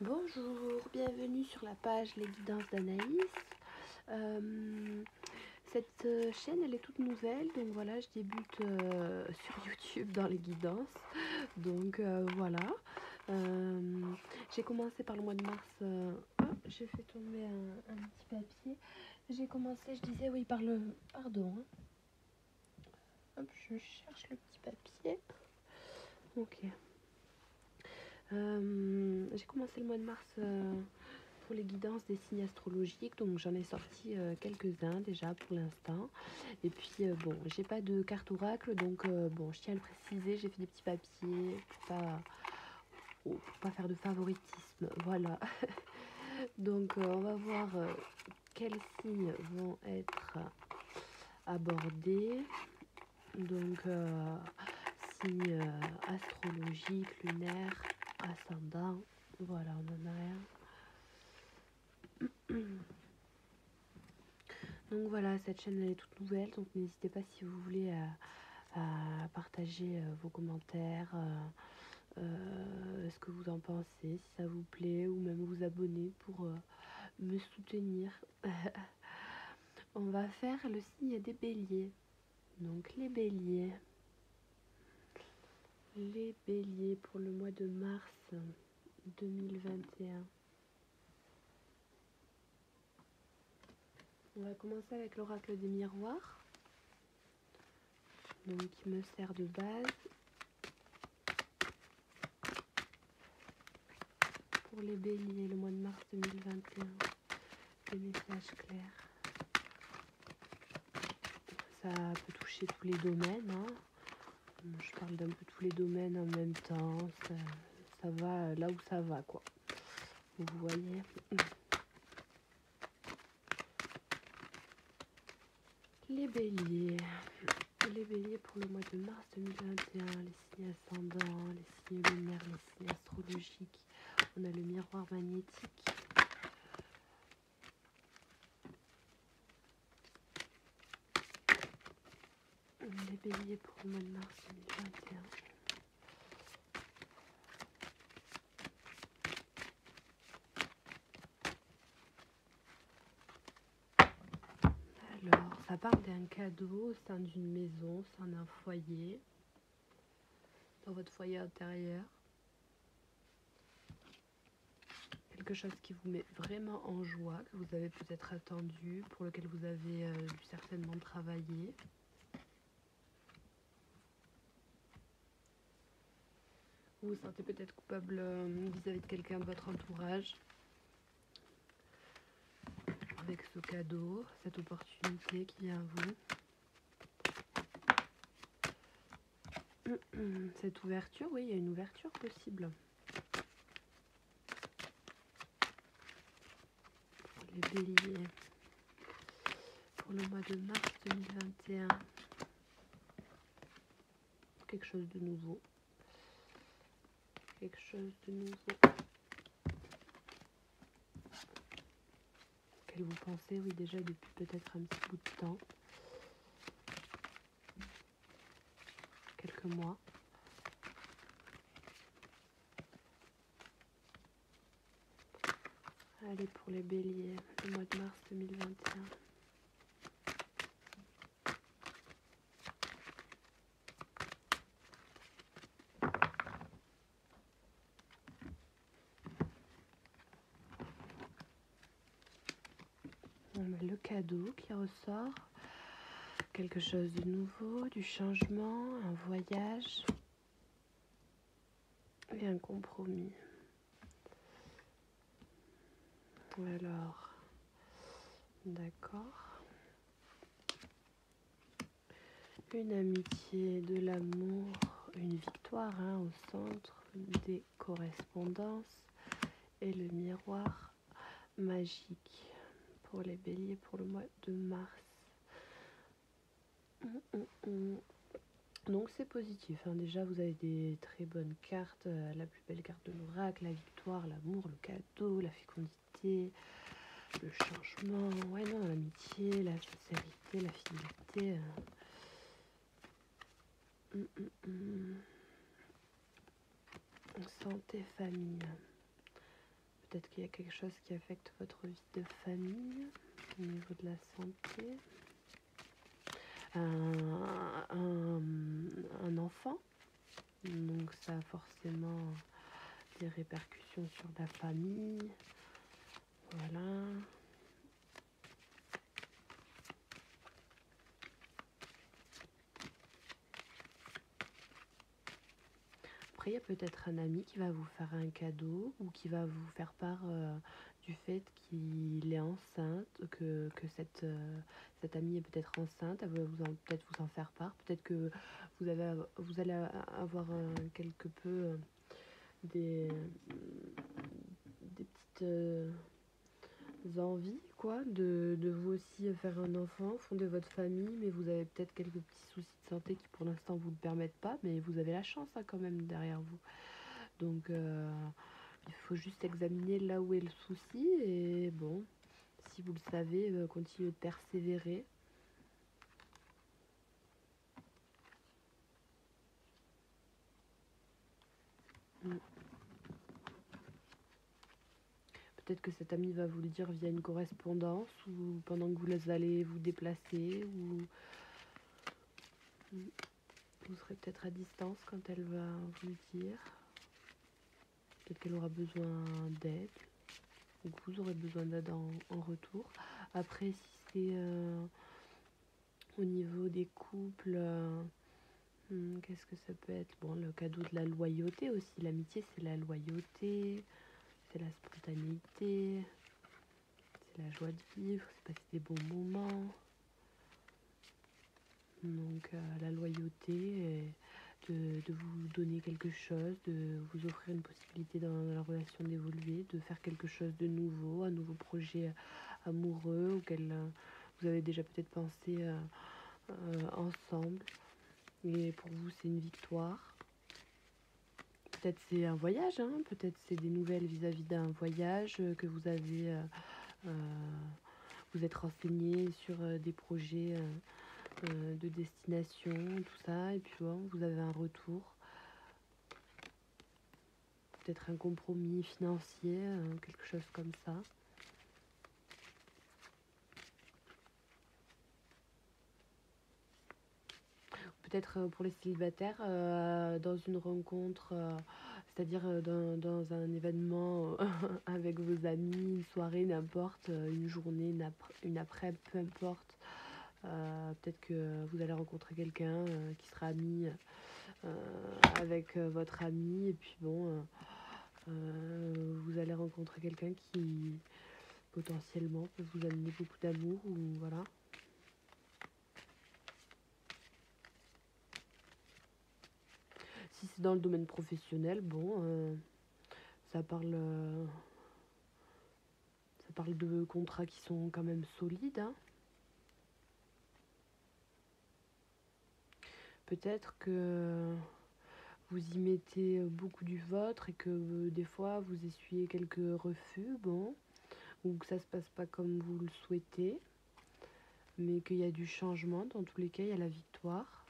Bonjour, bienvenue sur la page Les Guidances d'Anaïs. Cette chaîne elle est toute nouvelle, donc voilà, je débute sur YouTube dans les guidances. Donc voilà, j'ai commencé par le mois de mars. J'ai fait tomber un petit papier. J'ai commencé, je disais oui, par le. Pardon. Hop, je cherche le petit papier. Ok. J'ai commencé le mois de mars pour les guidances des signes astrologiques, donc j'en ai sorti quelques-uns déjà pour l'instant. Et puis bon, j'ai pas de carte oracle, donc bon, je tiens à le préciser, j'ai fait des petits papiers pour pas faire de favoritisme, voilà. Donc on va voir quels signes vont être abordés. Donc signes astrologiques, lunaires, ascendant, voilà, on en a rien. Donc voilà, cette chaîne elle est toute nouvelle, donc n'hésitez pas si vous voulez à partager vos commentaires, ce que vous en pensez, si ça vous plaît, ou même vous abonner pour me soutenir. On va faire le signe des béliers. Donc les béliers pour le mois de mars 2021. On va commencer avec l'oracle des miroirs, donc qui me sert de base. Pour les béliers, le mois de mars 2021, des messages clairs. Ça peut toucher tous les domaines, hein. Je parle d'un peu tous les domaines en même temps, ça va là où ça va, quoi. Vous voyez. Les béliers pour le mois de mars 2021, les signes ascendants, les signes lunaires, les signes astrologiques. On a le miroir magnétique. Les béliers pour le mois de mars 2021. Alors, ça parle d'un cadeau au sein d'une maison, au sein d'un foyer, dans votre foyer intérieur. Quelque chose qui vous met vraiment en joie, que vous avez peut-être attendu, pour lequel vous avez dû certainement travailler. Vous vous sentez peut-être coupable vis-à-vis de quelqu'un de votre entourage. Avec ce cadeau, cette opportunité qui vient à vous. Cette ouverture, oui, il y a une ouverture possible. Pour les béliers, pour le mois de mars 2021. Quelque chose de nouveau. Quelque chose de nouveau. Auquel vous pensez, oui, déjà depuis peut-être un petit bout de temps. Quelques mois. Allez, pour les béliers, le mois de mars 2021. On a le cadeau qui ressort. Quelque chose de nouveau, du changement, un voyage et un compromis. Alors, d'accord. Une amitié, de l'amour, une victoire au centre des correspondances et le miroir magique pour les béliers pour le mois de mars. Donc c'est positif, hein. Déjà vous avez des très bonnes cartes, la plus belle carte de l'oracle, la victoire, l'amour, le cadeau, la fécondité, le changement, ouais non, l'amitié, la sincérité, la fidélité. Santé, famille. peut-être qu'il y a quelque chose qui affecte votre vie de famille au niveau de la santé. Un enfant, donc ça a forcément des répercussions sur la famille. Voilà. Après, il y a peut-être un ami qui va vous faire un cadeau ou qui va vous faire part du fait qu'il est enceinte, que cette amie est peut-être enceinte, elle va peut-être vous en faire part. Peut-être que vous allez avoir quelque peu des petites envies, quoi, de vous aussi faire un enfant, fonder votre famille, mais vous avez peut-être quelques petits soucis de santé qui pour l'instant vous le permettent pas, mais vous avez la chance hein, quand même derrière vous. Donc il faut juste examiner là où est le souci et bon, si vous le savez, continuez de persévérer. Mm. Peut-être que cet ami va vous le dire via une correspondance ou pendant que vous allez vous déplacer ou vous serez peut-être à distance quand elle va vous le dire. Peut-être qu'elle aura besoin d'aide ou que vous aurez besoin d'aide en retour. Après, si c'est au niveau des couples, qu'est-ce que ça peut être? Bon, le cadeau de la loyauté aussi. L'amitié, c'est la loyauté, c'est la spontanéité, c'est la joie de vivre, c'est passer des bons moments. Donc, la loyauté et de vous donner quelque chose, de vous offrir une possibilité dans la relation d'évoluer, de faire quelque chose de nouveau, un nouveau projet amoureux auquel vous avez déjà peut-être pensé ensemble. Et pour vous, c'est une victoire. Peut-être c'est un voyage, hein, peut-être c'est des nouvelles vis-à-vis d'un voyage que vous avez, vous êtes renseigné sur des projets de destination, tout ça, et puis bon, vous avez un retour. Peut-être un compromis financier, quelque chose comme ça. Peut-être pour les célibataires, dans une rencontre, c'est-à-dire dans un événement avec vos amis, une soirée, n'importe, une journée, une après, peu importe. Peut-être que vous allez rencontrer quelqu'un qui sera ami avec votre ami, et puis bon, vous allez rencontrer quelqu'un qui potentiellement peut vous amener beaucoup d'amour, ou voilà. Si c'est dans le domaine professionnel, bon, ça parle de contrats qui sont quand même solides, hein. Peut-être que vous y mettez beaucoup du vôtre et que des fois vous essuyez quelques refus, bon, ou que ça se passe pas comme vous le souhaitez, mais qu'il y a du changement. Dans tous les cas, il y a la victoire.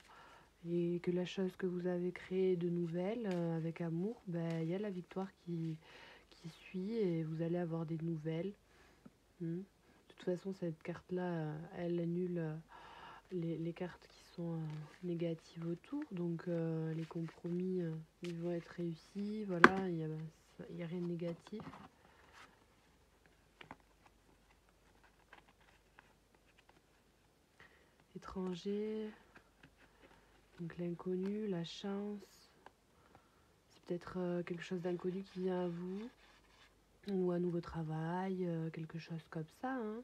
Et que la chose que vous avez créée de nouvelle avec amour, ben, il y a la victoire qui suit et vous allez avoir des nouvelles. De toute façon, cette carte-là, elle annule les cartes qui sont négatives autour. Donc les compromis, ils vont être réussis. Voilà, il y a rien de négatif. Étranger, donc l'inconnu, la chance. C'est peut-être quelque chose d'inconnu qui vient à vous. Ou un nouveau travail, quelque chose comme ça, hein.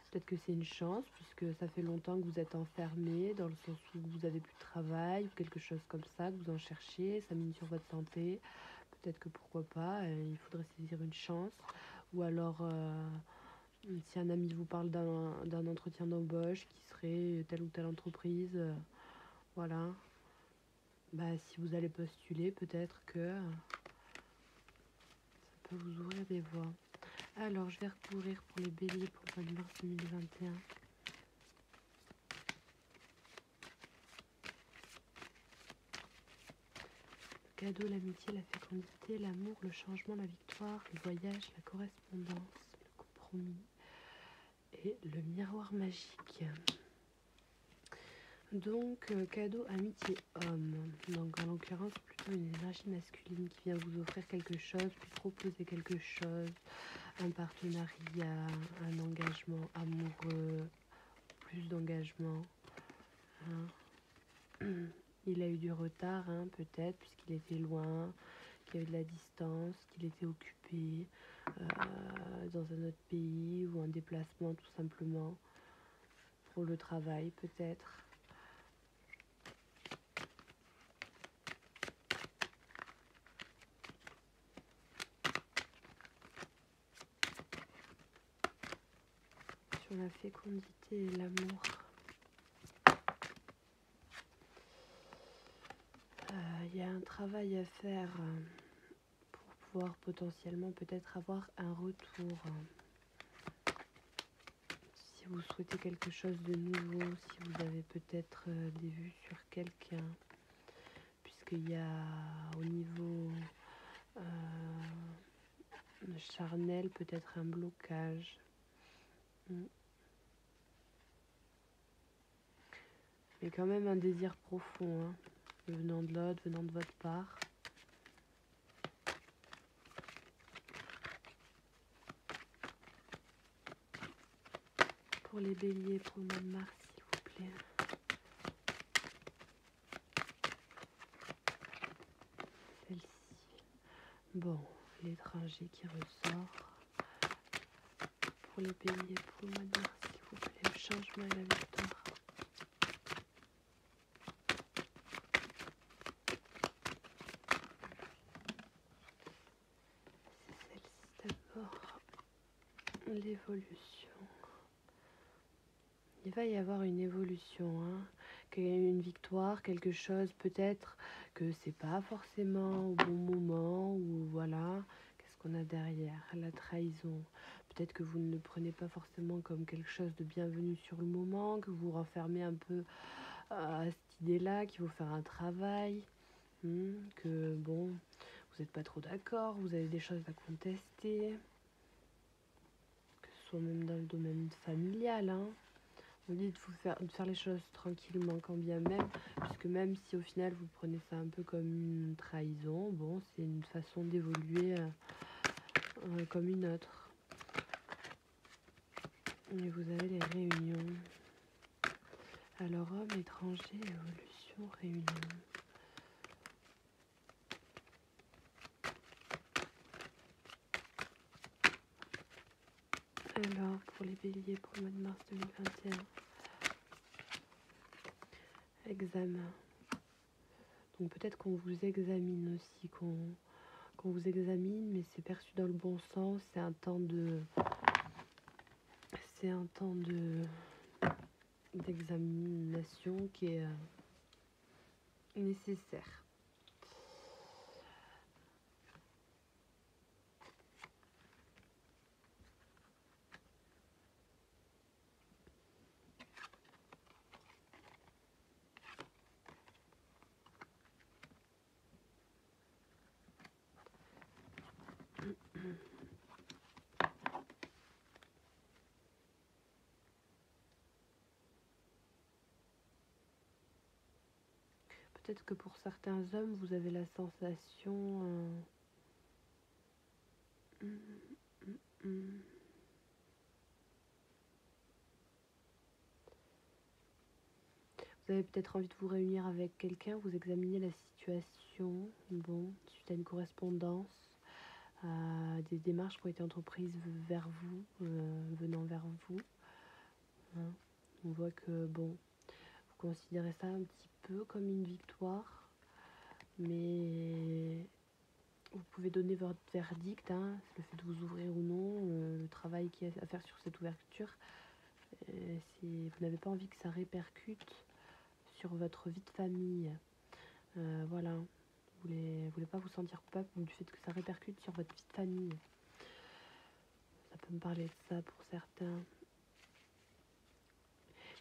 Peut-être que c'est une chance, puisque ça fait longtemps que vous êtes enfermé, dans le sens où vous avez plus de travail, ou quelque chose comme ça, que vous en cherchez, ça mine sur votre santé. Peut-être que pourquoi pas, il faudrait saisir une chance. Ou alors, si un ami vous parle d'un entretien d'embauche qui serait telle ou telle entreprise, voilà. Bah, si vous allez postuler, peut-être que ça peut vous ouvrir des voies. Alors, je vais recouvrir pour les béliers pour le mois de mars 2021. cadeau, l'amitié, la fécondité, l'amour, le changement, la victoire, le voyage, la correspondance, le compromis et le miroir magique. Donc, cadeau, amitié, homme. Donc, en l'occurrence, plutôt une énergie masculine qui vient vous offrir quelque chose, vous proposer quelque chose, un partenariat, un engagement amoureux, plus d'engagement. Hein. Il a eu du retard, hein, peut-être, puisqu'il était loin, qu'il y a eu de la distance, qu'il était occupé dans un autre pays ou en déplacement tout simplement pour le travail, peut-être. Sur la fécondité et l'amour. Il y a un travail à faire pour pouvoir potentiellement peut-être avoir un retour. Si vous souhaitez quelque chose de nouveau, si vous avez peut-être des vues sur quelqu'un, puisqu'il y a au niveau charnel peut-être un blocage. Mais quand même un désir profond, hein, venant de l'autre, venant de votre part. Pour les béliers, pour le mois de mars, s'il vous plaît. Celle-ci. Bon, l'étranger qui ressort. Pour les béliers, pour le mois de mars, s'il vous plaît. Le changement et la victoire. C'est celle-ci d'abord. L'évolution. Il va y avoir une évolution, hein, une victoire, quelque chose peut-être que c'est pas forcément au bon moment ou voilà. Qu'est-ce qu'on a derrière? La trahison. Peut-être que vous ne le prenez pas forcément comme quelque chose de bienvenu sur le moment, que vous renfermez un peu à cette idée-là, qu'il faut faire un travail, que bon, vous n'êtes pas trop d'accord, vous avez des choses à contester, que ce soit même dans le domaine familial, hein. On dit de faire les choses tranquillement quand bien même, puisque même si au final vous prenez ça un peu comme une trahison, bon, c'est une façon d'évoluer comme une autre. Et vous avez les réunions. Alors, homme, étranger, évolution, réunion. Alors, pour les béliers, pour le mois de mars 2021, examen. Donc peut-être qu'on vous examine aussi, qu'on vous examine, mais c'est perçu dans le bon sens. C'est un temps d'examination qui est nécessaire. Peut-être que pour certains hommes, vous avez la sensation... Vous avez peut-être envie de vous réunir avec quelqu'un, vous examinez la situation, bon, suite à une correspondance, des démarches qui ont été entreprises vers vous, venant vers vous. Hein. On voit que, bon, vous considérez ça un petit peu comme une victoire, mais vous pouvez donner votre verdict, hein, le fait de vous ouvrir ou non, le travail qu'il y a à faire sur cette ouverture. Si vous n'avez pas envie que ça répercute sur votre vie de famille, voilà, vous voulez pas vous sentir coupable du fait que ça répercute sur votre vie de famille. Ça peut me parler de ça pour certains.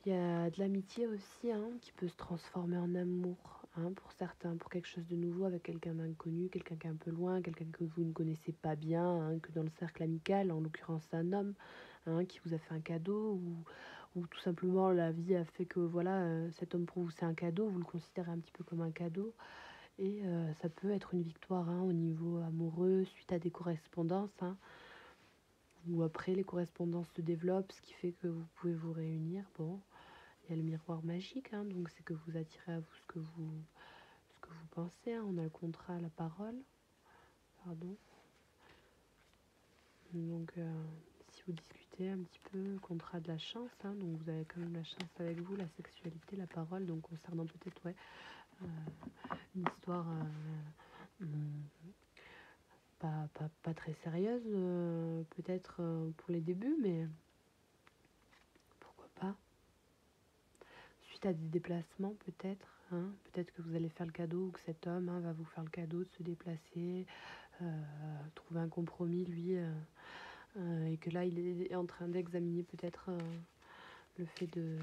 Il y a de l'amitié aussi, hein, qui peut se transformer en amour. hein, pour certains, pour quelque chose de nouveau avec quelqu'un d'inconnu, quelqu'un qui est un peu loin, quelqu'un que vous ne connaissez pas bien, hein, que dans le cercle amical, en l'occurrence un homme, hein, qui vous a fait un cadeau, ou tout simplement la vie a fait que voilà, cet homme pour vous c'est un cadeau, vous le considérez un petit peu comme un cadeau, et ça peut être une victoire, hein, au niveau amoureux, suite à des correspondances, hein, ou après les correspondances se développent, ce qui fait que vous pouvez vous réunir. Bon, il y a le miroir magique, hein, donc c'est que vous attirez à vous ce que vous pensez, hein. On a le contrat, la parole, pardon. Donc si vous discutez un petit peu, le contrat de la chance, hein, donc vous avez quand même la chance avec vous, la sexualité, la parole, donc concernant peut-être une histoire pas très sérieuse, peut-être pour les débuts, mais pourquoi pas. Suite à des déplacements peut-être, hein, peut-être que vous allez faire le cadeau, ou que cet homme, hein, va vous faire le cadeau de se déplacer, trouver un compromis lui, et que là il est en train d'examiner peut-être le fait de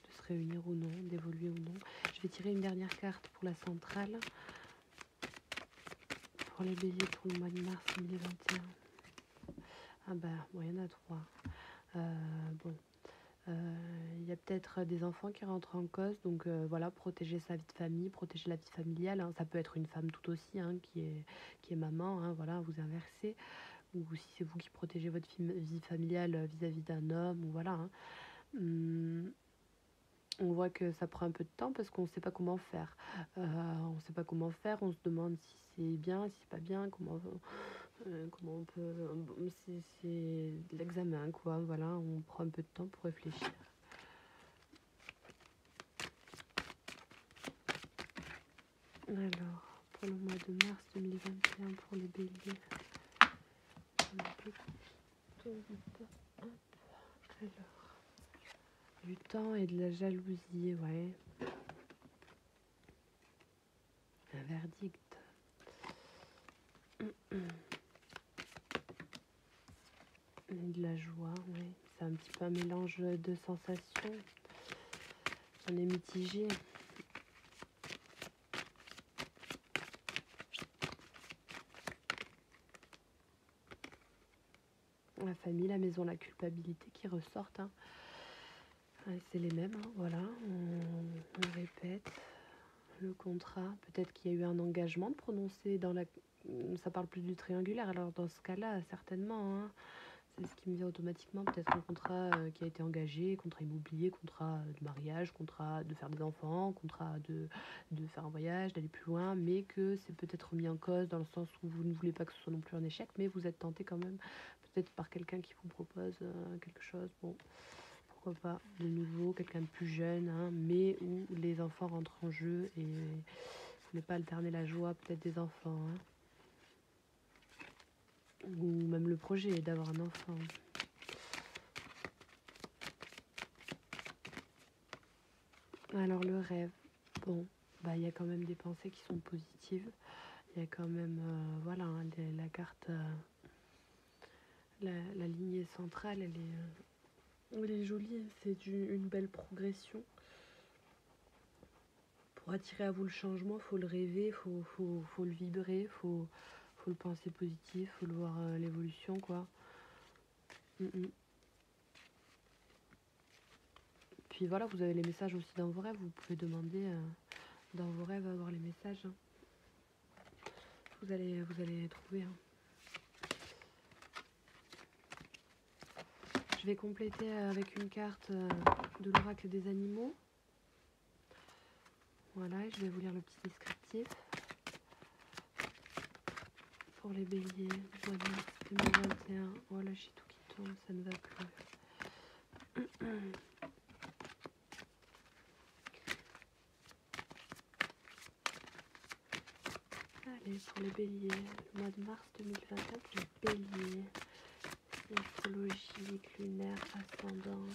se réunir ou non, d'évoluer ou non. Je vais tirer une dernière carte pour la centrale, pour les béliers pour le mois de mars 2021. Ah bah bon, il y en a 3. Bon, il y a peut-être des enfants qui rentrent en cause, donc voilà, protéger sa vie de famille, protéger la vie familiale, hein. Ça peut être une femme tout aussi, hein, qui est maman, hein, voilà, vous inversez, ou si c'est vous qui protégez votre vie familiale vis-à-vis d'un homme, ou voilà, hein. On voit que ça prend un peu de temps parce qu'on ne sait pas comment faire. On ne sait pas comment faire, on se demande si c'est bien, si c'est pas bien, comment on peut... Bon, c'est de l'examen, quoi, voilà, on prend un peu de temps pour réfléchir. Alors, pour le mois de mars 2021, pour les béliers, alors, du temps et de la jalousie, ouais. Un verdict. Et de la joie, ouais. C'est un petit peu un mélange de sensations. On est mitigé. La famille, la maison, la culpabilité qui ressortent, hein. Ouais, c'est les mêmes, hein, voilà. On répète le contrat. Peut-être qu'il y a eu un engagement de prononcer dans la... Ça parle plus du triangulaire, alors dans ce cas-là, certainement, hein. C'est ce qui me vient automatiquement, peut-être un contrat qui a été engagé, contrat immobilier, contrat de mariage, contrat de faire des enfants, contrat de faire un voyage, d'aller plus loin, mais que c'est peut-être remis en cause dans le sens où vous ne voulez pas que ce soit non plus un échec, mais vous êtes tenté quand même, peut-être par quelqu'un qui vous propose quelque chose, bon, pourquoi pas, de nouveau, quelqu'un de plus jeune, hein, mais où les enfants rentrent en jeu et vous n'allez pas alterner la joie peut-être des enfants, hein. Ou même le projet d'avoir un enfant. Alors le rêve, bon, bah il y a quand même des pensées qui sont positives. Il y a quand même, voilà, hein, la carte, la lignée centrale, elle est jolie. C'est une belle progression. Pour attirer à vous le changement, faut le rêver, faut le vibrer, faut le penser positif, faut le voir l'évolution, quoi. Puis voilà, vous avez les messages aussi dans vos rêves. Vous pouvez demander dans vos rêves à avoir les messages, hein. Vous allez les trouver, hein. Je vais compléter avec une carte de l'oracle des animaux. Voilà, et je vais vous lire le petit descriptif. Pour les béliers, mois de mars 2021. Voilà, j'ai tout qui tombe, ça ne va plus. Allez, pour les béliers, le mois de mars 2021, pour les béliers. Astrologique, lunaire, ascendant.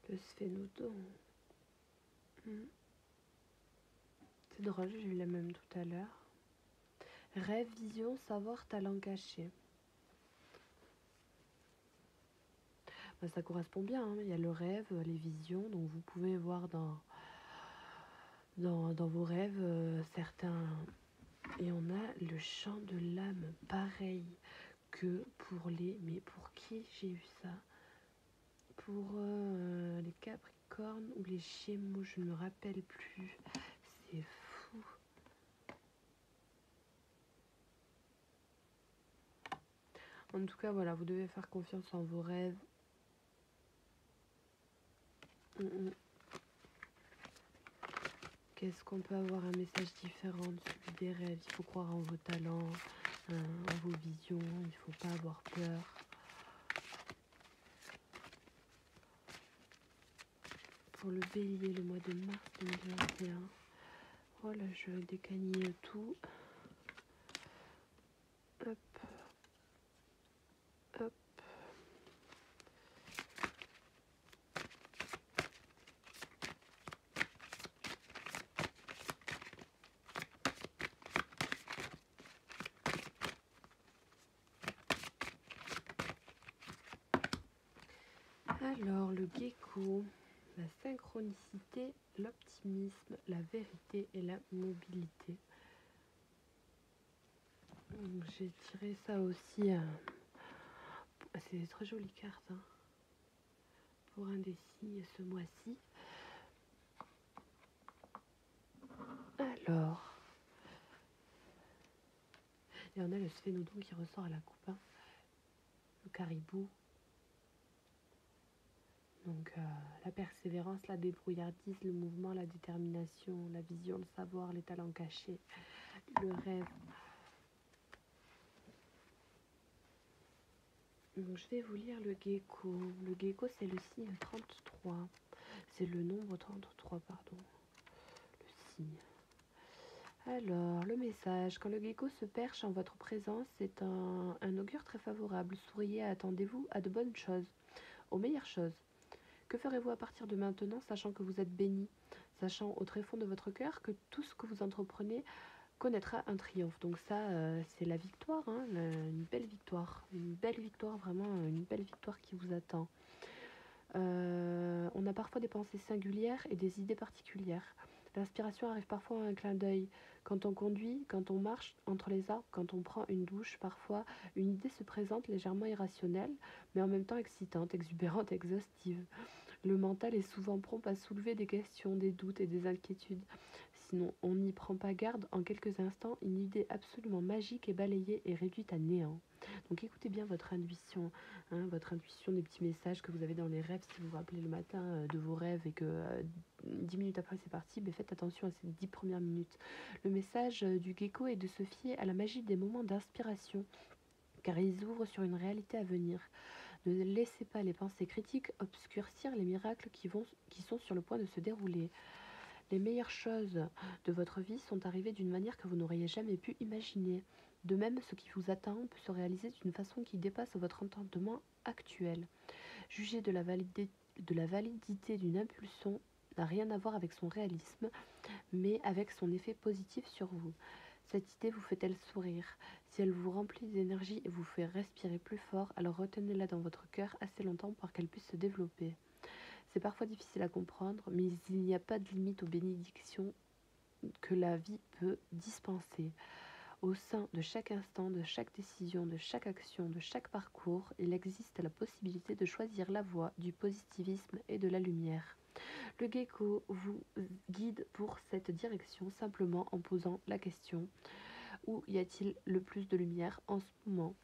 Le sphénodon. C'est drôle, j'ai eu la même tout à l'heure. Rêve, vision, savoir, talent caché. Ben, ça correspond bien, hein. Il y a le rêve, les visions, donc vous pouvez voir dans vos rêves certains. Et on a le chant de l'âme, pareil que pour les... Mais pour qui j'ai eu ça? Pour les Capricornes ou les Gémeaux, je ne me rappelle plus. C'est fou. En tout cas, voilà, vous devez faire confiance en vos rêves. Qu'est-ce qu'on peut avoir un message différent de celui des rêves? Il faut croire en vos talents, en vos visions, il ne faut pas avoir peur. Pour le bélier, le mois de mars 2021. Voilà, je vais décaniller tout. Hop. Hop. Alors, le gecko, la synchronicité, l'optimisme, la vérité et la mobilité. J'ai tiré ça aussi. C'est des très jolies cartes hein, pour un des signes ce mois-ci. Alors, et on a le sphénodon qui ressort à la coupe. Hein. Le caribou. Donc la persévérance, la débrouillardise, le mouvement, la détermination, la vision, le savoir, les talents cachés, le rêve. Donc je vais vous lire le gecko. Le gecko c'est le signe 33. C'est le nombre 33, pardon. Le signe. Alors, le message. Quand le gecko se perche en votre présence, c'est un augure très favorable. Souriez, attendez-vous à de bonnes choses, aux meilleures choses. Que ferez-vous à partir de maintenant, sachant que vous êtes béni, sachant au très fond de votre cœur que tout ce que vous entreprenez connaîtra un triomphe. Donc ça, c'est la victoire, hein, une belle victoire, vraiment une belle victoire qui vous attend. On a parfois des pensées singulières et des idées particulières. L'inspiration arrive parfois à un clin d'œil. Quand on conduit, quand on marche entre les arbres, quand on prend une douche, parfois une idée se présente légèrement irrationnelle, mais en même temps excitante, exubérante, exhaustive. Le mental est souvent prompt à soulever des questions, des doutes et des inquiétudes. Sinon, on n'y prend pas garde, en quelques instants, une idée absolument magique est balayée et réduite à néant. Donc écoutez bien votre intuition, hein, votre intuition des petits messages que vous avez dans les rêves. Si vous vous rappelez le matin de vos rêves et que 10 minutes après c'est parti, ben faites attention à ces 10 premières minutes. Le message du gecko est de se fier à la magie des moments d'inspiration, car ils ouvrent sur une réalité à venir. Ne laissez pas les pensées critiques obscurcir les miracles qui sont sur le point de se dérouler. Les meilleures choses de votre vie sont arrivées d'une manière que vous n'auriez jamais pu imaginer. De même, ce qui vous attend peut se réaliser d'une façon qui dépasse votre entendement actuel. Juger de la validité d'une impulsion n'a rien à voir avec son réalisme, mais avec son effet positif sur vous. Cette idée vous fait-elle sourire? Si elle vous remplit d'énergie et vous fait respirer plus fort, alors retenez-la dans votre cœur assez longtemps pour qu'elle puisse se développer. C'est parfois difficile à comprendre, mais il n'y a pas de limite aux bénédictions que la vie peut dispenser. Au sein de chaque instant, de chaque décision, de chaque action, de chaque parcours, il existe la possibilité de choisir la voie du positivisme et de la lumière. Le gecko vous guide pour cette direction simplement en posant la question: où y a-t-il le plus de lumière en ce moment?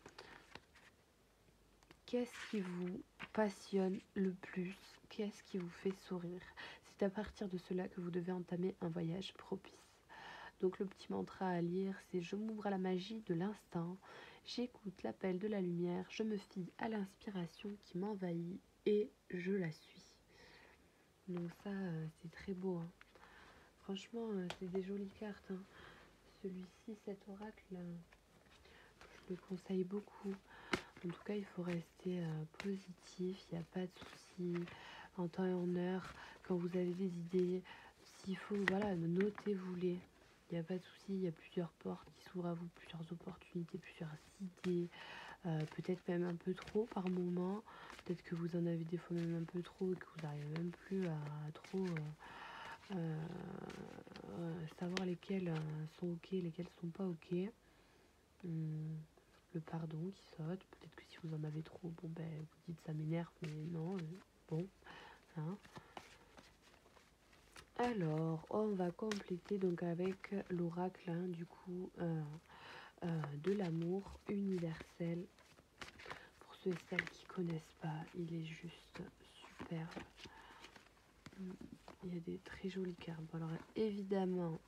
Qu'est-ce qui vous passionne le plus? Qu'est-ce qui vous fait sourire? C'est à partir de cela que vous devez entamer un voyage propice. Donc le petit mantra à lire, c'est: je m'ouvre à la magie de l'instant, j'écoute l'appel de la lumière, je me fie à l'inspiration qui m'envahit et je la suis. Donc ça, c'est très beau. Hein. Franchement, c'est des jolies cartes. Hein. Celui-ci, cet oracle, je le conseille beaucoup. En tout cas, il faut rester positif, il n'y a pas de souci, en temps et en heure. Quand vous avez des idées, s'il faut, voilà, notez-vous-les. il n'y a pas de souci, il y a plusieurs portes qui s'ouvrent à vous, plusieurs opportunités, plusieurs idées, peut-être même un peu trop par moment, peut-être que vous en avez des fois même un peu trop et que vous n'arrivez même plus à trop savoir lesquels sont ok, lesquels sont pas ok. Le pardon qui saute, peut-être que si vous en avez trop, bon ben vous dites ça m'énerve, mais non, bon, hein. Alors, on va compléter donc avec l'oracle, hein, du coup, de l'amour universel. Pour ceux et celles qui connaissent pas, il est juste superbe. Il y a des très jolies cartes. Bon, alors évidemment,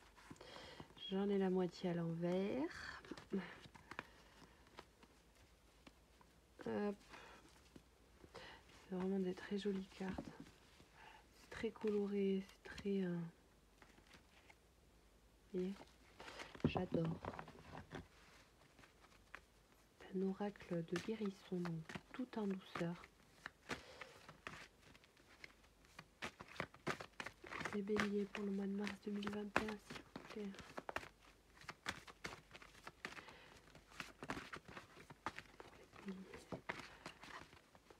j'en ai la moitié à l'envers. Hop. C'est vraiment des très jolies cartes. C'est très coloré, c'est très... et j'adore. Un oracle de guérison, donc tout en douceur. Les béliers pour le mois de mars 2021, s'il vous plaît.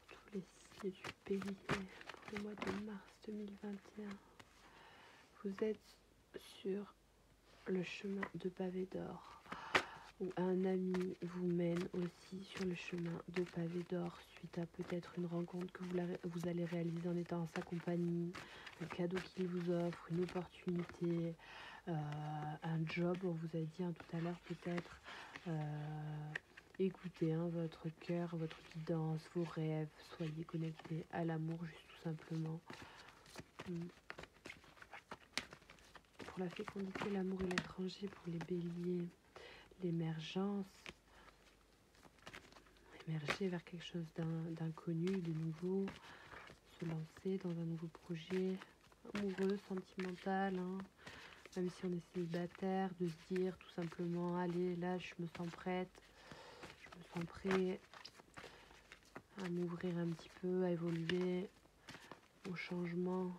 Pour les signes du bélier pour le mois de mars 2021. Vous êtes sur le chemin de pavé d'or, où un ami vous mène aussi sur le chemin de pavé d'or suite à peut-être une rencontre que vous allez réaliser en étant en sa compagnie, un cadeau qu'il vous offre, une opportunité, un job, on vous a dit hein, tout à l'heure peut-être. Écoutez hein, votre cœur, votre guidance, vos rêves, soyez connectés à l'amour juste tout simplement. Pour la fécondité, l'amour et l'étranger, pour les béliers, l'émergence, émerger vers quelque chose d'inconnu, de nouveau, se lancer dans un nouveau projet amoureux, sentimental, hein. Même si on est célibataire, de se dire tout simplement, allez, là, je me sens prête, je me sens prêt à m'ouvrir un petit peu, à évoluer, au changement,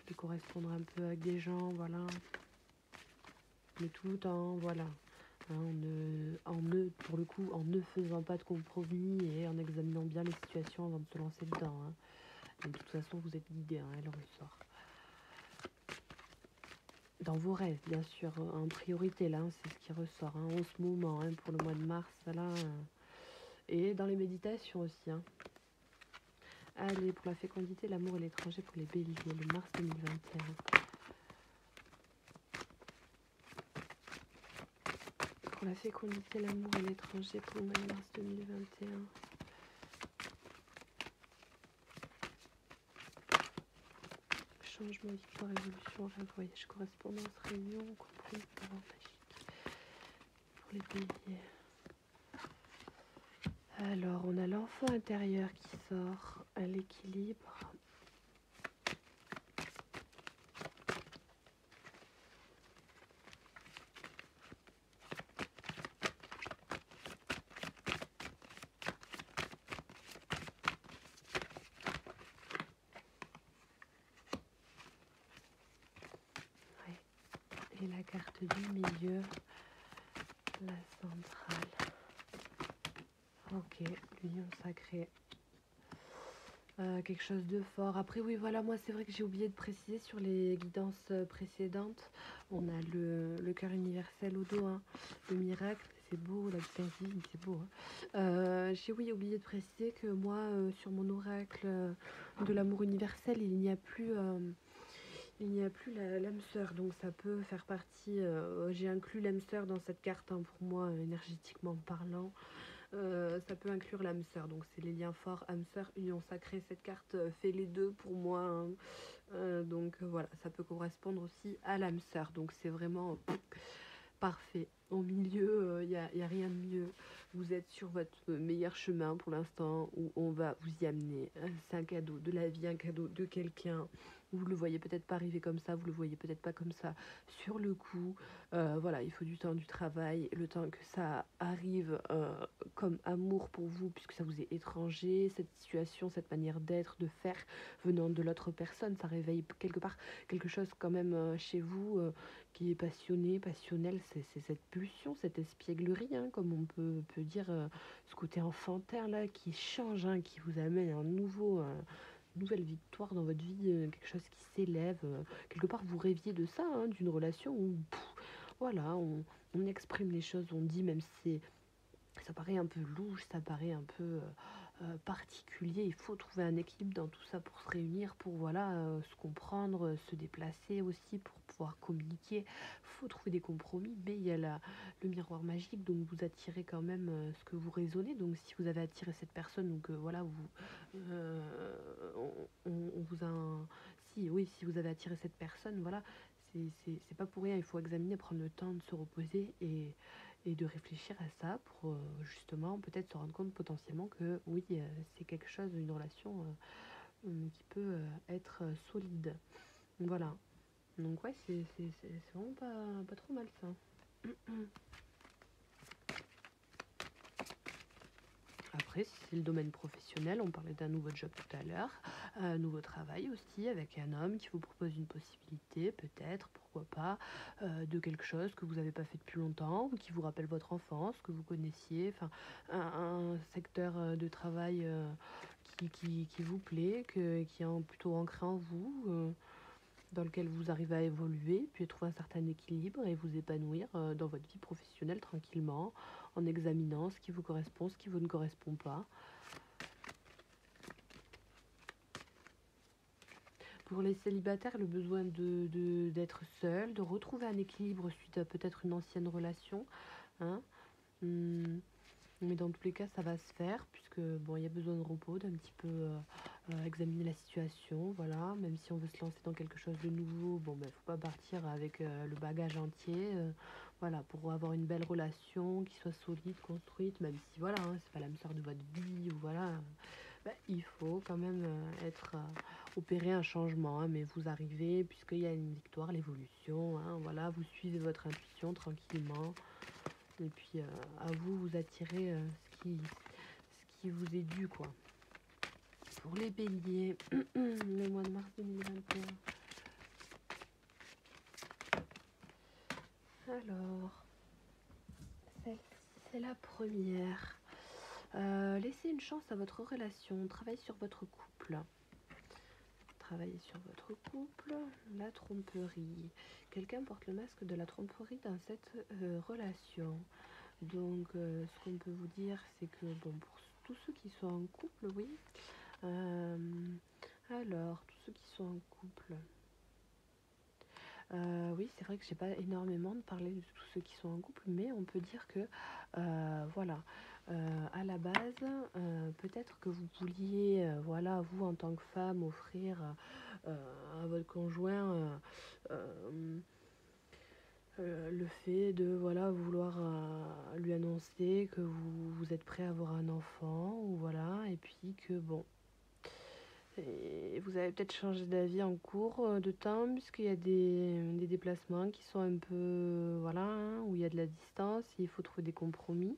de correspondre un peu avec des gens, voilà. Mais tout en, voilà, pour le coup, en ne faisant pas de compromis et en examinant bien les situations avant de se lancer dedans. Hein. Et de toute façon, vous êtes guidé, hein, elle en ressort. Dans vos rêves, bien sûr, en priorité, là, c'est ce qui ressort, hein, en ce moment, hein, pour le mois de mars, là, et dans les méditations aussi. Hein. Allez, pour la fécondité, l'amour et l'étranger, pour les béliers, le mars 2021. Pour la fécondité, l'amour et l'étranger, pour le mois de mars 2021. Changement, victoire, évolution, rêve, voyage, correspondance, réunion, compris, pouvoir magique. Pour les béliers. Alors, on a l'enfant intérieur qui sort à l'équilibre. Et la carte du milieu, la centrale. Ok, l'union sacrée. Quelque chose de fort. Après, oui, voilà, moi, c'est vrai que j'ai oublié de préciser sur les guidances précédentes. On a le cœur universel au dos, hein, le miracle, c'est beau, la guidance divine, c'est beau. Hein. J'ai oui, oublié de préciser que moi, sur mon oracle de l'amour universel, il n'y a plus l'âme sœur, donc ça peut faire partie. J'ai inclus l'âme sœur dans cette carte, hein, pour moi, énergétiquement parlant. Ça peut inclure l'âme sœur, donc c'est les liens forts, âme sœur, union sacrée. Cette carte fait les deux pour moi. Hein. Donc voilà, ça peut correspondre aussi à l'âme sœur, donc c'est vraiment parfait. au milieu, y a rien de mieux. Vous êtes sur votre meilleur chemin pour l'instant où on va vous y amener. C'est un cadeau de la vie, un cadeau de quelqu'un. Vous le voyez peut-être pas arriver comme ça, vous le voyez peut-être pas comme ça. Sur le coup, voilà, il faut du temps, du travail, le temps que ça arrive comme amour pour vous, puisque ça vous est étranger, cette situation, cette manière d'être, de faire venant de l'autre personne, ça réveille quelque part quelque chose quand même chez vous qui est passionné, passionnel, c'est cette pulsion, cette espièglerie, hein, comme on peut dire, ce côté enfantin là qui change, hein, qui vous amène un nouveau, nouvelle victoire dans votre vie, quelque chose qui s'élève. Quelque part, vous rêviez de ça, hein, d'une relation où, voilà, on exprime les choses, on dit, même si ça paraît un peu louche, ça paraît un peu particulier. Il faut trouver un équilibre dans tout ça pour se réunir, pour voilà, se comprendre, se déplacer aussi, pour pouvoir communiquer. Il faut trouver des compromis, mais il y a le miroir magique, donc vous attirez quand même ce que vous raisonnez. Donc si vous avez attiré cette personne, donc voilà, on vous a si oui, si vous avez attiré cette personne, voilà, c'est pas pour rien. Il faut examiner, prendre le temps de se reposer et de réfléchir à ça pour justement peut-être se rendre compte potentiellement que oui, c'est quelque chose, une relation qui peut être solide. Voilà. Donc ouais, c'est vraiment pas trop mal ça. Après, si c'est le domaine professionnel, on parlait d'un nouveau job tout à l'heure, un nouveau travail aussi avec un homme qui vous propose une possibilité, peut-être, pourquoi pas, de quelque chose que vous n'avez pas fait depuis longtemps, ou qui vous rappelle votre enfance, que vous connaissiez, enfin, un secteur de travail qui vous plaît, qui est plutôt ancré en vous, dans lequel vous arrivez à évoluer, puis trouver un certain équilibre et vous épanouir dans votre vie professionnelle tranquillement, en examinant ce qui vous correspond, ce qui vous ne correspond pas. Pour les célibataires, le besoin d'être seul, de retrouver un équilibre suite à peut-être une ancienne relation, hein. Mais dans tous les cas, ça va se faire, puisque bon, il y a besoin de repos, d'un petit peu examiner la situation, voilà. Même si on veut se lancer dans quelque chose de nouveau, bon, ben, faut pas partir avec le bagage entier, voilà, pour avoir une belle relation qui soit solide, construite, même si voilà, hein, c'est pas l'âme sœur de votre vie, ou voilà, ben, il faut quand même être opérer un changement, hein, mais vous arrivez, puisqu'il y a une victoire, l'évolution, hein, voilà, vous suivez votre intuition tranquillement. Et puis à vous, vous attirez ce qui vous est dû, quoi. Pour les béliers, le mois de mars 2021. Alors, celle-ci, c'est la première. Laissez une chance à votre relation, travaillez sur votre couple. Travaillez sur votre couple, la tromperie. Quelqu'un porte le masque de la tromperie dans cette relation. Donc, ce qu'on peut vous dire, c'est que, bon, pour tous ceux qui sont en couple, oui. Euh, alors, tous ceux qui sont en couple. Oui, c'est vrai que j'ai pas énormément de parler de tous ceux qui sont en couple, mais on peut dire que, voilà, à la base, peut-être que vous vouliez, voilà, vous en tant que femme, offrir à votre conjoint le fait de voilà vouloir lui annoncer que vous êtes prêt à avoir un enfant ou voilà et puis que bon et vous avez peut-être changé d'avis en cours de temps puisqu'il y a des déplacements qui sont un peu voilà hein, où il y a de la distance et il faut trouver des compromis.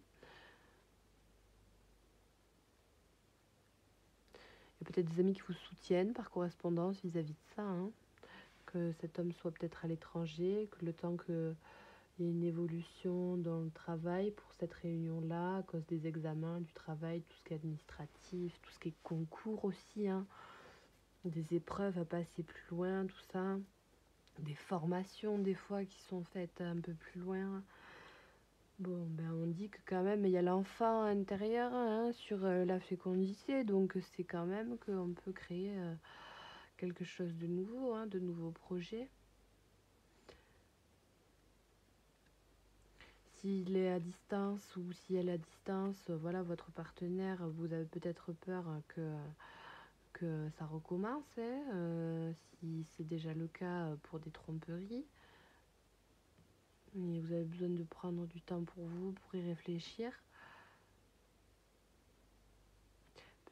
Il y a peut-être des amis qui vous soutiennent par correspondance vis-à-vis de ça, hein, que cet homme soit peut-être à l'étranger, que le temps que il y a une évolution dans le travail pour cette réunion-là, à cause des examens, du travail, tout ce qui est administratif, tout ce qui est concours aussi, hein, des épreuves à passer plus loin, tout ça, des formations des fois qui sont faites un peu plus loin. Bon, ben on dit que quand même il y a l'enfant à l'intérieur hein, sur la fécondité, donc c'est quand même qu'on peut créer quelque chose de nouveau, hein, de nouveaux projets. S'il est à distance ou si elle est à distance, voilà, votre partenaire, vous avez peut-être peur que ça recommence, hein, si c'est déjà le cas pour des tromperies. Et vous avez besoin de prendre du temps pour vous, pour y réfléchir.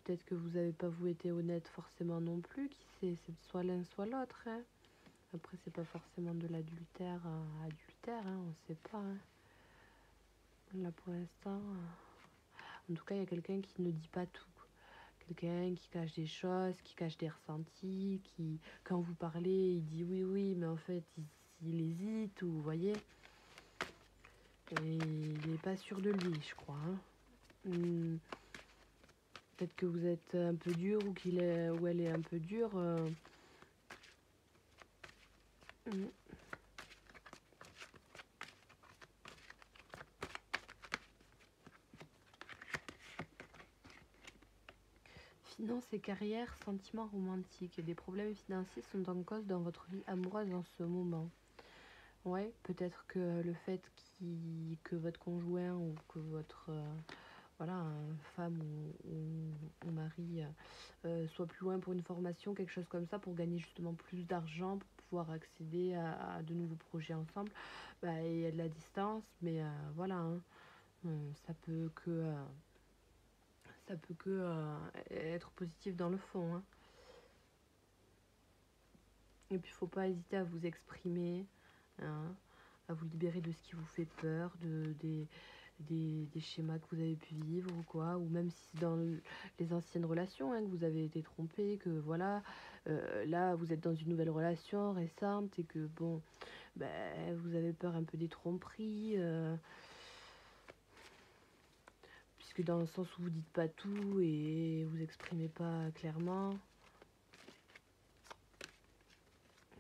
Peut-être que vous n'avez pas vous été honnête forcément non plus, qui sait, c'est soit l'un soit l'autre. Hein. Après, c'est pas forcément de l'adultère à adultère, hein, on sait pas. Hein. Là pour l'instant, en tout cas, il y a quelqu'un qui ne dit pas tout. Quelqu'un qui cache des choses, qui cache des ressentis, qui, quand vous parlez, il dit oui, oui, mais en fait, il hésite, ou vous voyez. Et il n'est pas sûr de lui, je crois. Hein. Peut-être que vous êtes un peu dur ou ou elle est un peu dure. Finances et carrière, sentiments romantiques. Des problèmes financiers sont en cause dans votre vie amoureuse en ce moment. Ouais, peut-être que le fait que votre conjoint ou que votre voilà, femme ou mari soit plus loin pour une formation, quelque chose comme ça, pour gagner justement plus d'argent, pour pouvoir accéder à de nouveaux projets ensemble. Bah, il y a de la distance, mais voilà, hein, ça peut être positif dans le fond. Hein. Et puis, il ne faut pas hésiter à vous exprimer, hein, à vous libérer de ce qui vous fait peur, des schémas que vous avez pu vivre ou quoi, ou même si c'est dans les anciennes relations, hein, que vous avez été trompé, que voilà, là vous êtes dans une nouvelle relation récente et que bon, ben, vous avez peur un peu des tromperies, puisque dans le sens où vous dites pas tout et vous exprimez pas clairement.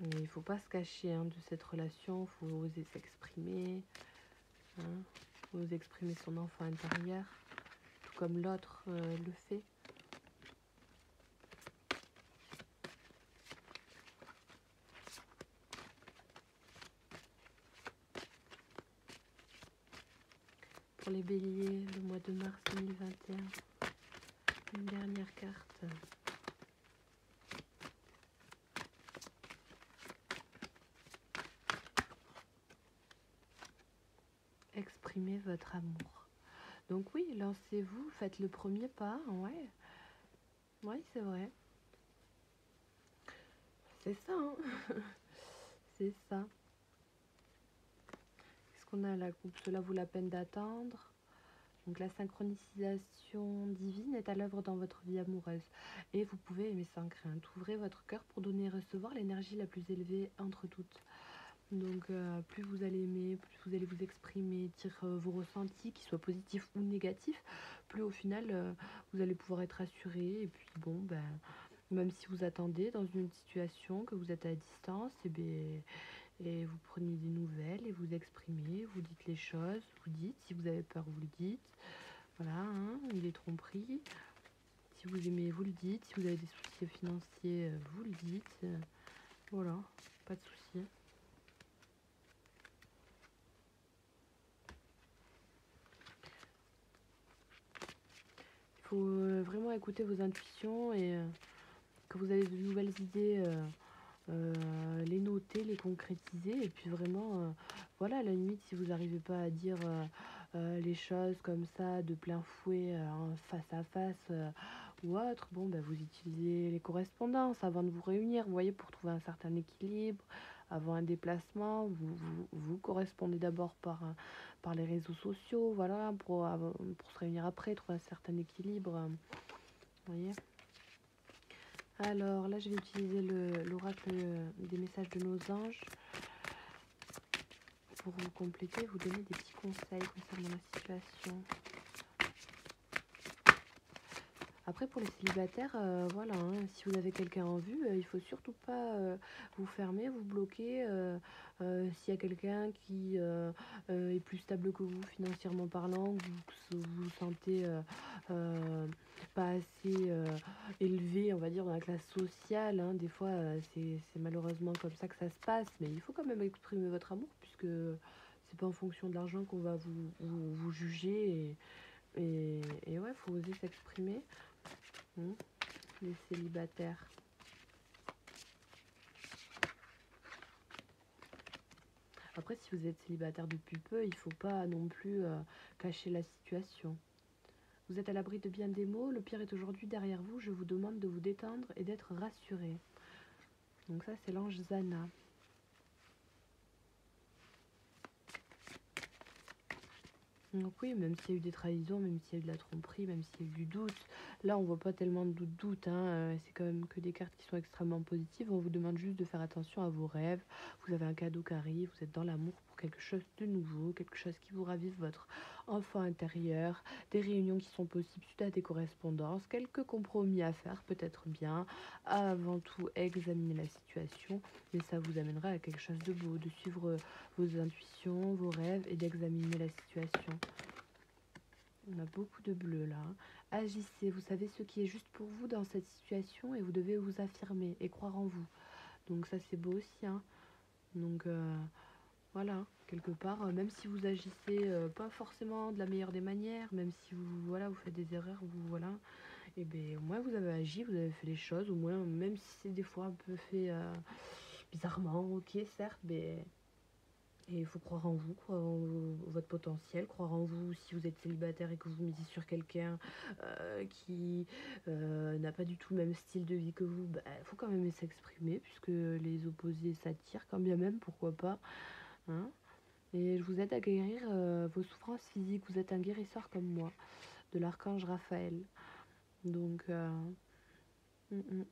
Et il faut pas se cacher hein, de cette relation, il faut oser s'exprimer. Hein, oser exprimer son enfant intérieur, tout comme l'autre le fait. Pour les béliers, le mois de mars 2021, une dernière carte. Exprimez votre amour. Donc oui, lancez-vous, faites le premier pas, ouais. Oui, c'est vrai. C'est ça, hein. C'est ça. Qu'est-ce qu'on a là? Cela vaut la peine d'attendre. Donc la synchronisation divine est à l'œuvre dans votre vie amoureuse. Et vous pouvez aimer sans crainte. Ouvrez votre cœur pour donner et recevoir l'énergie la plus élevée entre toutes. Donc plus vous allez aimer, plus vous allez vous exprimer, dire vos ressentis, qu'ils soient positifs ou négatifs, plus au final vous allez pouvoir être assuré. Et puis bon, ben, même si vous attendez dans une situation, que vous êtes à distance, et vous prenez des nouvelles et vous exprimez, vous dites les choses, vous dites, si vous avez peur, vous le dites. Voilà, hein, les tromperies. Si vous aimez, vous le dites. Si vous avez des soucis financiers, vous le dites. Voilà, pas de soucis. Il faut vraiment écouter vos intuitions et que vous avez de nouvelles idées, les noter, les concrétiser. Et puis vraiment, voilà, à la limite, si vous n'arrivez pas à dire les choses comme ça, de plein fouet, face à face ou autre, bon, ben, vous utilisez les correspondances avant de vous réunir, vous voyez, pour trouver un certain équilibre. Avant un déplacement, vous correspondez d'abord par les réseaux sociaux, voilà, pour se réunir après, trouver un certain équilibre, vous voyez. Alors là, je vais utiliser l'oracle des messages de nos anges pour vous compléter, vous donner des petits conseils concernant la situation. Après, pour les célibataires, voilà, hein, si vous avez quelqu'un en vue, il faut surtout pas vous fermer, vous bloquer. S'il y a quelqu'un qui est plus stable que vous financièrement parlant, que vous vous sentez pas assez élevé, on va dire, dans la classe sociale, hein, des fois, c'est malheureusement comme ça que ça se passe, mais il faut quand même exprimer votre amour, puisque c'est pas en fonction de l'argent qu'on va vous juger. Et ouais, faut oser s'exprimer. Les célibataires. Après, si vous êtes célibataire depuis peu, il faut pas non plus cacher la situation. Vous êtes à l'abri de bien des maux, le pire est aujourd'hui derrière vous, je vous demande de vous détendre et d'être rassuré. Donc ça, c'est l'ange Zana. Donc oui, même s'il y a eu des trahisons, même s'il y a eu de la tromperie, même s'il y a eu du doute, là on voit pas tellement de doute, hein, c'est quand même que des cartes qui sont extrêmement positives. On vous demande juste de faire attention à vos rêves. Vous avez un cadeau qui arrive, vous êtes dans l'amour pour quelque chose de nouveau, quelque chose qui vous ravive votre enfant intérieur, des réunions qui sont possibles suite à des correspondances, quelques compromis à faire, peut-être bien. Avant tout, examiner la situation, mais ça vous amènera à quelque chose de beau, de suivre vos intuitions, vos rêves et d'examiner la situation. On a beaucoup de bleu là. Agissez, vous savez ce qui est juste pour vous dans cette situation et vous devez vous affirmer et croire en vous. Donc ça c'est beau aussi, hein. Donc voilà, quelque part, même si vous agissez pas forcément de la meilleure des manières, même si vous voilà vous faites des erreurs, vous voilà, et bien au moins vous avez agi, vous avez fait les choses, au moins même si c'est des fois un peu fait bizarrement, ok certes, mais et il faut croire en vous, croire en votre potentiel, croire en vous si vous êtes célibataire et que vous misez sur quelqu'un qui n'a pas du tout le même style de vie que vous. Il faut quand même s'exprimer puisque les opposés s'attirent, quand bien même, pourquoi pas. Hein. Et je vous aide à guérir vos souffrances physiques. Vous êtes un guérisseur comme moi, de l'archange Raphaël. Donc, mm, mm.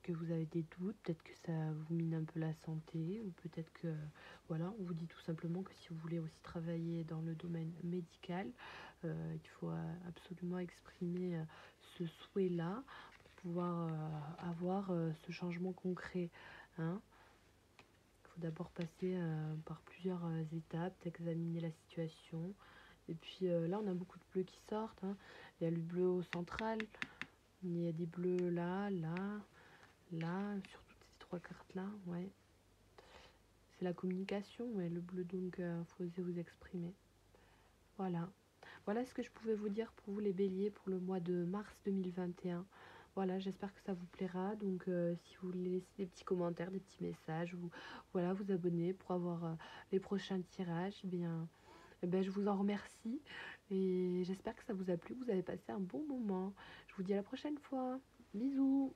Que vous avez des doutes, peut-être que ça vous mine un peu la santé, ou peut-être que, voilà, on vous dit tout simplement que si vous voulez aussi travailler dans le domaine médical, il faut absolument exprimer ce souhait-là pour pouvoir avoir ce changement concret. Hein. Il faut d'abord passer par plusieurs étapes, examiner la situation. Et puis là, on a beaucoup de bleus qui sortent. Hein. Il y a le bleu au central, il y a des bleus là, là, là, sur toutes ces trois cartes-là, ouais. C'est la communication, ouais, le bleu, donc faut oser vous exprimer. Voilà. Voilà ce que je pouvais vous dire pour vous les béliers pour le mois de mars 2021. Voilà, j'espère que ça vous plaira. Donc si vous voulez laisser des petits commentaires, des petits messages, ou voilà, vous abonner pour avoir les prochains tirages, eh bien, je vous en remercie. Et j'espère que ça vous a plu, que vous avez passé un bon moment. Je vous dis à la prochaine fois. Bisous.